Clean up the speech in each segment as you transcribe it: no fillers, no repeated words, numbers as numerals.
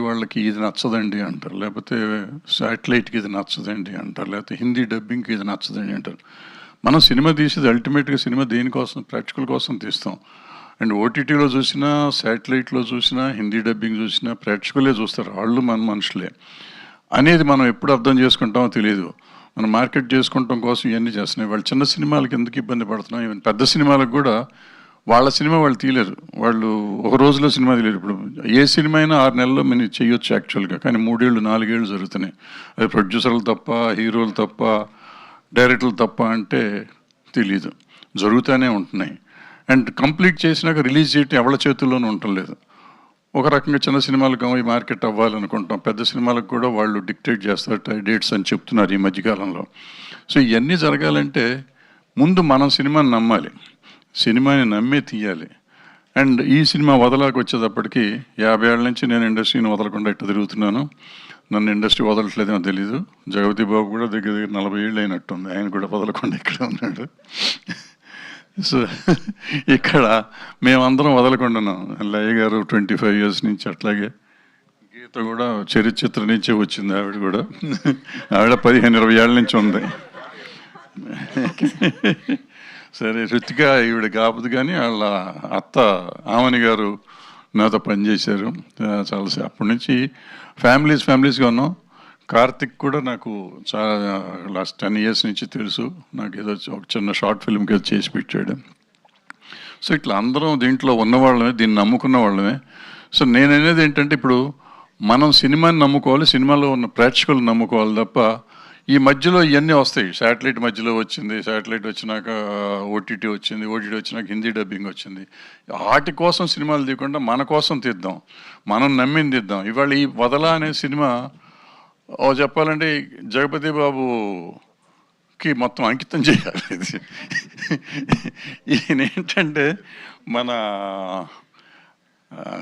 వాళ్ళకి ఇది నచ్చదండి అంటారు, లేకపోతే శాటిలైట్కి ఇది నచ్చదండి అంటారు, లేకపోతే హిందీ డబ్బింగ్కి ఇది నచ్చదండి అంటారు. మనం సినిమా తీసేది అల్టిమేట్గా సినిమా దేనికోసం, ప్రేక్షకుల కోసం తీస్తాం. అండ్ ఓటీటీలో చూసినా, శాటిలైట్లో చూసినా, హిందీ డబ్బింగ్ చూసినా ప్రేక్షకులే చూస్తారు, వాళ్ళు మన మనుషులే అనేది మనం ఎప్పుడు అర్థం చేసుకుంటామో తెలియదు. మనం మార్కెట్ చేసుకుంటాం కోసం ఇవన్నీ చేస్తున్నాయి. వాళ్ళు చిన్న సినిమాలకు ఎందుకు ఇబ్బంది పడుతున్నాం, ఈవెన్ పెద్ద సినిమాలకు కూడా వాళ్ళ సినిమా వాళ్ళు తీయలేరు, వాళ్ళు ఒక రోజులో సినిమా తీయలేరు. ఇప్పుడు ఏ సినిమా అయినా 6 నెలల్లో మనం చేయొచ్చు యాక్చువల్గా, కానీ 3 ఏళ్ళు 4 ఏళ్ళు జరుగుతున్నాయి. అది ప్రొడ్యూసర్లు తప్ప, హీరోలు తప్ప, డైరెక్టర్లు తప్ప అంటే తెలీదు, జరుగుతూనే ఉంటున్నాయి. అండ్ కంప్లీట్ చేసినాక రిలీజ్ చేయటం ఎవరి చేతుల్లోనూ ఉండలేదు. ఒక రకంగా చిన్న సినిమాలకు ఈ మార్కెట్ అవ్వాలనుకుంటాం, పెద్ద సినిమాలకు కూడా వాళ్ళు డిక్టేట్ చేస్తారు డేట్స్ అని చెప్తున్నారు ఈ మధ్యకాలంలో. సో ఇవన్నీ జరగాలంటే ముందు మనం సినిమాని నమ్మాలి, సినిమాని నమ్మే తీయాలి. అండ్ ఈ సినిమా వదలాకి వచ్చేటప్పటికి 50 ఏళ్ళ నుంచి నేను ఇండస్ట్రీని వదలకుండా ఇట్లా తిరుగుతున్నాను. నన్ను ఇండస్ట్రీ వదలట్లేదేమో తెలీదు. జగపతి బాబు కూడా దగ్గర దగ్గర 40 ఏళ్ళు అయినట్టుంది, ఆయన కూడా వదలకుండా ఇక్కడే ఉన్నాడు. సో ఇక్కడ మేమందరం వదలకుండాను. లయ గారు 25 ఇయర్స్ నుంచి, అట్లాగే గీత కూడా చరిత్ర నుంచే వచ్చింది, ఆవిడ కూడా. ఆవిడ 15-20 ఏళ్ళ నుంచి ఉంది. సరే, రుతిక ఈవిడ కాపుది, కానీ వాళ్ళ అత్త ఆమని గారు నాతో పనిచేశారు చాలా. అప్పటి నుంచి ఫ్యామిలీస్గా ఉన్నాం. కార్తిక్ కూడా నాకు చాలా లాస్ట్ 10 ఇయర్స్ నుంచి తెలుసు. నాకు ఏదో ఒక చిన్న షార్ట్ ఫిల్మ్కి ఏదో చేసి పెట్టాడు. సో ఇట్లా అందరం దీంట్లో ఉన్నవాళ్ళమే, దీన్ని నమ్ముకున్న వాళ్ళమే. సో నేను అనేది ఏంటంటే, ఇప్పుడు మనం సినిమాని నమ్ముకోవాలి, సినిమాలో ఉన్న ప్రేక్షకులు నమ్ముకోవాలి తప్ప ఈ మధ్యలో ఇవన్నీ వస్తాయి. శాటిలైట్ మధ్యలో వచ్చింది, శాటిలైట్ వచ్చినాక ఓటీటీ వచ్చింది, ఓటీటీ వచ్చినాక హిందీ డబ్బింగ్ వచ్చింది. వాటి కోసం సినిమాలు తీయకుండా మన కోసం తీద్దాం, మనం నమ్మింది తీద్దాం. ఇవాళ ఈ వదల అనే సినిమా చెప్పాలంటే జగపతి బాబుకి మొత్తం అంకితం చేయాలి. ఈయన ఏంటంటే మన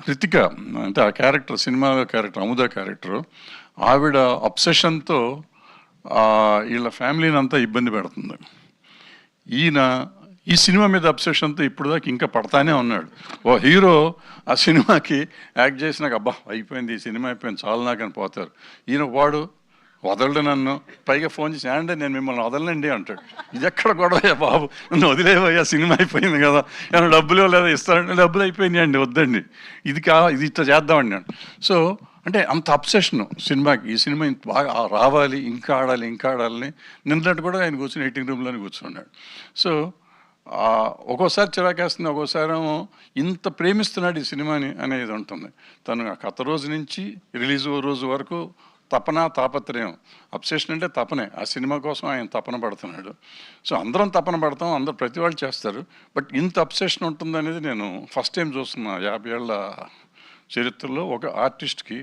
రితిక అంటే ఆ క్యారెక్టర్, సినిమాలో క్యారెక్టర్ అముద క్యారెక్టరు, ఆవిడ అబ్సెషన్తో వీళ్ళ ఫ్యామిలీని అంతా ఇబ్బంది పెడుతుంది. ఈయన ఈ సినిమా మీద అబ్సెషన్తో ఇప్పుడు దాకా ఇంకా పడతానే ఉన్నాడు. ఓ హీరో ఆ సినిమాకి యాక్ట్ చేసినాక అబ్బా అయిపోయింది, ఈ సినిమా అయిపోయింది, చాలా నాకని పోతారు. ఈయన వాడు వదలడు నన్ను, పైగా ఫోన్ చేసి అంటే నేను మిమ్మల్ని వదలండి అంటాడు. ఇది ఎక్కడ గొడవయ్యా బాబు, నన్ను వదిలేవయ్యా, సినిమా అయిపోయింది కదా, ఏమన్నా డబ్బులు లేదా ఇస్తారంటే డబ్బులు అయిపోయినాయి అండి, వద్దండి, ఇది ఇట్లా చేద్దామండి అండి. సో అంటే అంత అబ్సెషన్ సినిమాకి, ఈ సినిమా ఇంత బాగా రావాలి, ఇంకా ఆడాలి, ఇంకా ఆడాలని. నిన్నట్టు కూడా ఆయన కూర్చొని ఎడిటింగ్ రూమ్లోనే కూర్చున్నాడు. సో ఒక్కోసారి చిరాకేస్తుంది, ఒక్కోసారి ఇంత ప్రేమిస్తున్నాడు ఈ సినిమాని అనేది ఉంటుంది. తను ఆ కథ రోజు నుంచి రిలీజ్ రోజు వరకు తపన, తాపత్రయం. అబ్సెషన్ అంటే తపనే, ఆ సినిమా కోసం ఆయన తపన పడుతున్నాడు. సో అందరం తపన పడతాం, అందరు ప్రతి వాళ్ళు చేస్తారు. బట్ ఇంత అబ్సెషన్ ఉంటుందనేది నేను ఫస్ట్ టైం చూస్తున్నా 50 ఏళ్ళ చరిత్రలో ఒక ఆర్టిస్ట్కి.